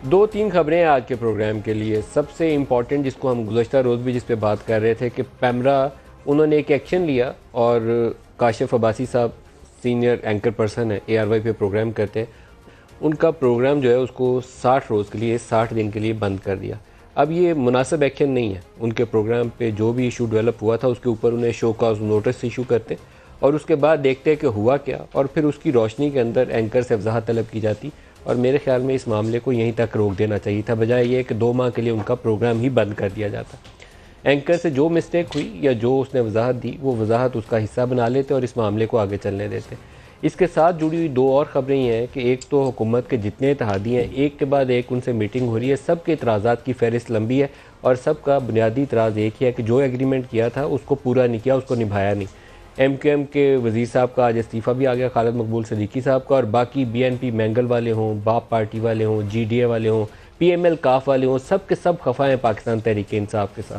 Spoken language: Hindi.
दो तीन खबरें हैं आज के प्रोग्राम के लिए। सबसे इम्पॉर्टेंट जिसको हम गुज़श्ता रोज़ भी जिस पे बात कर रहे थे कि पैमरा उन्होंने एक एक्शन लिया और काशिफ अब्बासी साहब सीनियर एंकर पर्सन है, ARY पे प्रोग्राम करते हैं, उनका प्रोग्राम जो है उसको 60 रोज़ के लिए 60 दिन के लिए बंद कर दिया। अब ये मुनासिब एक्शन नहीं है। उनके प्रोग्राम पे जो भी इशू डेवलप हुआ था उसके ऊपर उन्हें शो कॉज नोटिस इशू करते और उसके बाद देखते कि हुआ क्या, और फिर उसकी रोशनी के अंदर एंकर से वजाहत तलब की जाती। और मेरे ख्याल में इस मामले को यहीं तक रोक देना चाहिए था, बजाय ये कि 2 माह के लिए उनका प्रोग्राम ही बंद कर दिया जाता। एंकर से जो मिस्टेक हुई या जो उसने वजाहत दी वो वजाहत उसका हिस्सा बना लेते और इस मामले को आगे चलने देते। इसके साथ जुड़ी हुई 2 और ख़बरें ये हैं कि एक तो हुकूमत के जितने इत्तेहादी हैं एक के बाद एक उनसे मीटिंग हो रही है, सब के इतराज़ात की फ़हरिस्त लंबी है और सबका बुनियादी इतराज़ एक ही है कि जो एग्रीमेंट किया था उसको पूरा नहीं किया, उसको निभाया नहीं। MQM के वज़ीर साहब का आज इस्तीफ़ा भी आ गया, खालिद मकबूल सदीकी साहब का, और बाकी BNP मैंगल वाले हों, बाप पार्टी वाले हों, GDA वाले हों, PML काफ वाले हों, सब के सब खफा हैं पाकिस्तान तहरीक इंसाफ के साथ।